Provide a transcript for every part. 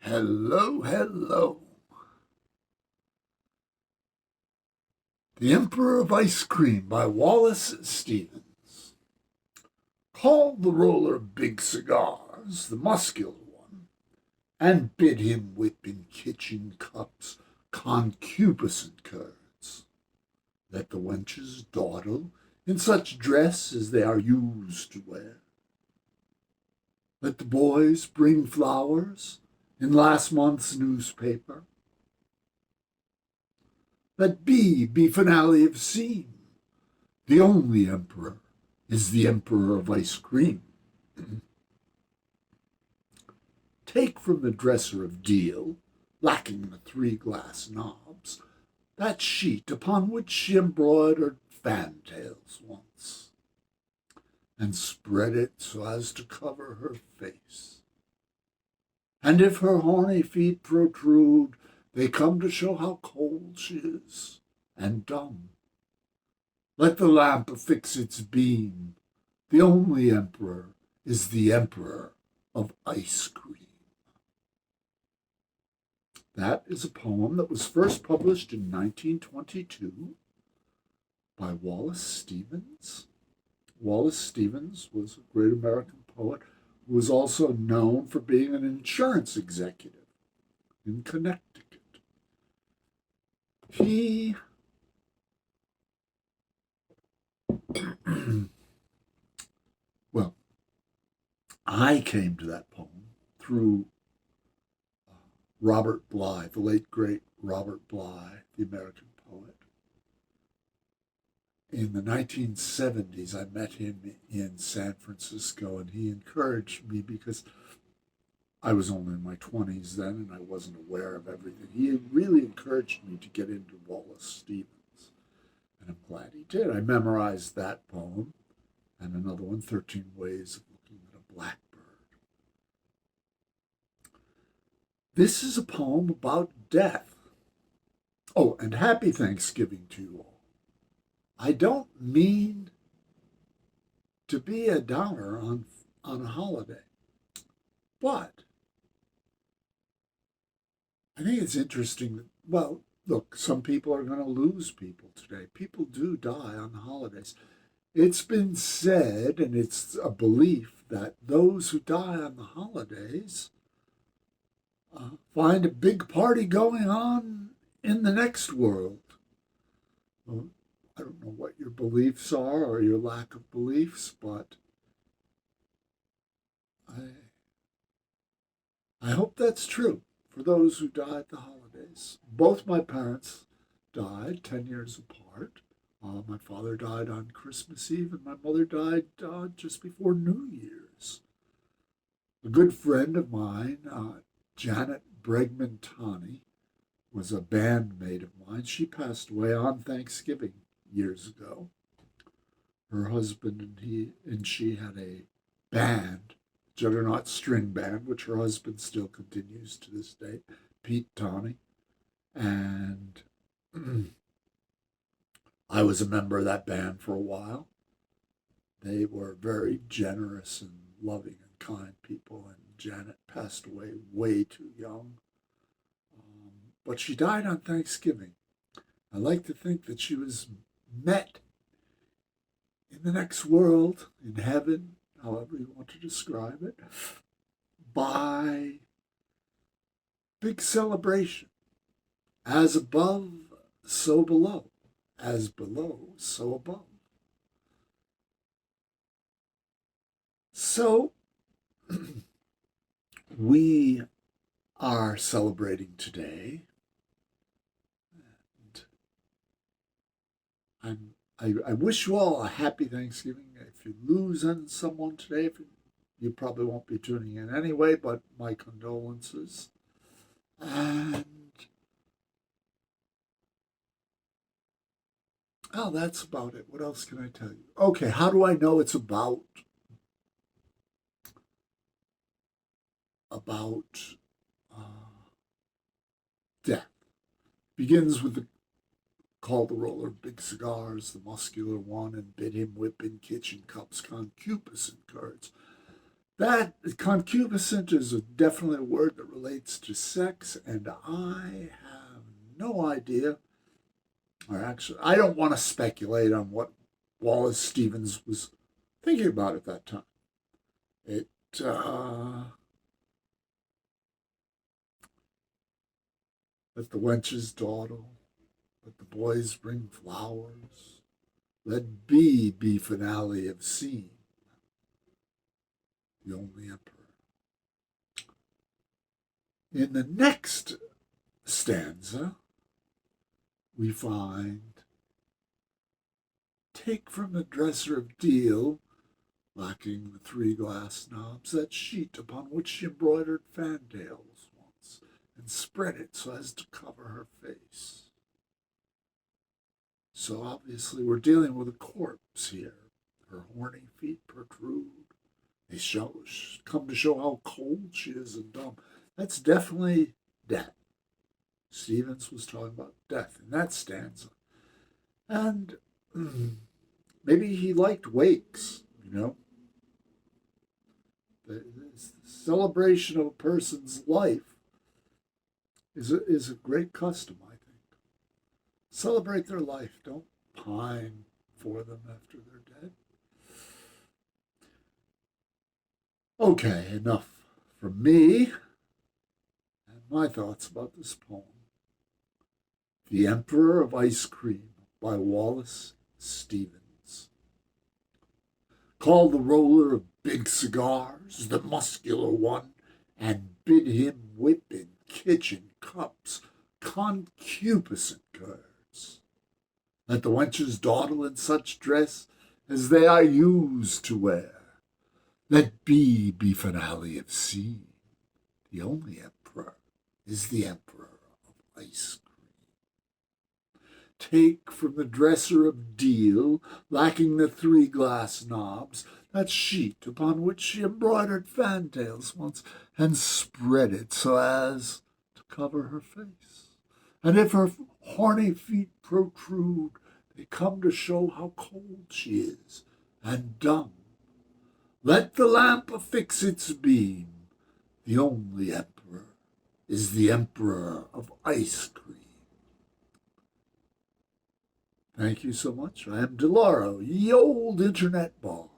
Hello, hello. The Emperor of Ice Cream by Wallace Stevens. Called the roller big cigars, the muscular one, and bid him whip in kitchen cups concupiscent curds. Let the wenches dawdle in such dress as they are used to wear. Let the boys bring flowers in last month's newspaper. Let B be finale of scene. The only emperor is the emperor of ice cream. Take from the dresser of deal, lacking the 3 glass knobs, that sheet upon which she embroidered fantails once, and spread it so as to cover her face. And if her horny feet protrude, they come to show how cold she is and dumb. Let the lamp affix its beam. The only emperor is the emperor of ice cream. That is a poem that was first published in 1922 by Wallace Stevens. Wallace Stevens was a great American poet who was also known for being an insurance executive in Connecticut. He well, I came to that poem through Robert Bly, the late great Robert Bly, the American poet. In the 1970s, I met him in San Francisco, and he encouraged me because I was only in my 20s then and I wasn't aware of everything. He really encouraged me to get into Wallace Stevens, and I'm glad he did. I memorized that poem and another one, 13 Ways of Looking at a Blackbird. This is a poem about death. Oh, and happy Thanksgiving to you all. I don't mean to be a downer on a holiday, but I think it's interesting that, well, look, some people are going to lose people today. People do die on the holidays. It's been said, and it's a belief, that those who die on the holidays find a big party going on in the next world. Well, I don't know what your beliefs are or your lack of beliefs, but I hope that's true for those who die at the holidays. Both my parents died 10 years apart. My father died on Christmas Eve, and my mother died just before New Year's. A good friend of mine, Janet Bregman Taney, was a bandmate of mine. She passed away on Thanksgiving years ago. Her husband and she had a band, Juggernaut String Band, which her husband still continues to this day, Pete Taney. And I was a member of that band for a while. They were very generous and loving and kind people, and Janet passed away way too young. But she died on Thanksgiving. I like to think that she was met in the next world, in heaven, however you want to describe it, by big celebration. As above, so below. As below, so above. So, we are celebrating today. And I wish you all a happy Thanksgiving. If you lose someone today, you probably won't be tuning in anyway, but my condolences. And oh, that's about it. What else can I tell you? Okay, how do I know it's about death? Begins with the call the roller big cigars, the muscular one, and bid him whip in kitchen cups concupiscent curds. That concupiscent is definitely a word that relates to sex, and I have no idea, or actually, I don't want to speculate on what Wallace Stevens was thinking about at that time. It, let the wenches dawdle, let the boys bring flowers, let be finale of scene, the only emperor. In the next stanza, we find, take from the dresser of deal, lacking the 3 glass knobs, that sheet upon which she embroidered fantails once, and spread it so as to cover her face. So obviously we're dealing with a corpse here. Her horny feet protrude. They come to show how cold she is and dumb. That's definitely death. Stevens was talking about death in that stanza. And maybe he liked wakes, you know. The celebration of a person's life is a great custom, I think. Celebrate their life. Don't pine for them after they're dead. Okay, enough from me and my thoughts about this poem. The Emperor of Ice Cream by Wallace Stevens. Call the roller of big cigars, the muscular one, and bid him whip in kitchen cups concupiscent curds. Let the wenches dawdle in such dress as they are used to wear. Let be finale of scene. The only emperor is the emperor of ice cream. Take from the dresser of deal, lacking the 3 glass knobs, that sheet upon which she embroidered fantails once, and spread it so as to cover her face. And if her horny feet protrude, they come to show how cold she is and dumb. Let the lamp affix its beam. The only emperor is the emperor of ice cream. Thank you so much. I am Delaro, ye old internet bard.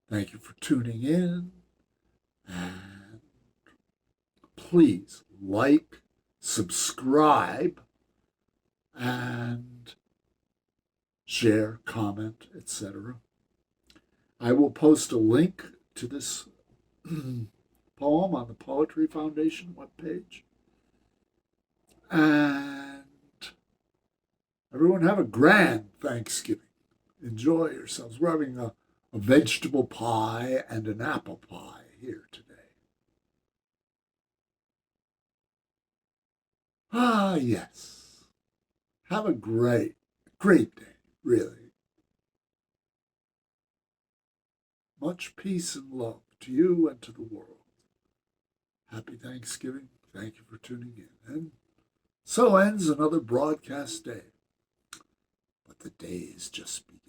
Thank you for tuning in. And please like, subscribe, and share, comment, etc. I will post a link to this poem on the Poetry Foundation webpage. And everyone have a grand Thanksgiving. Enjoy yourselves. We're having a vegetable pie and an apple pie here today. Ah, yes. Have a great day, really. Much peace and love to you and to the world. Happy Thanksgiving. Thank you for tuning in. And so ends another broadcast day. But the day is just beginning.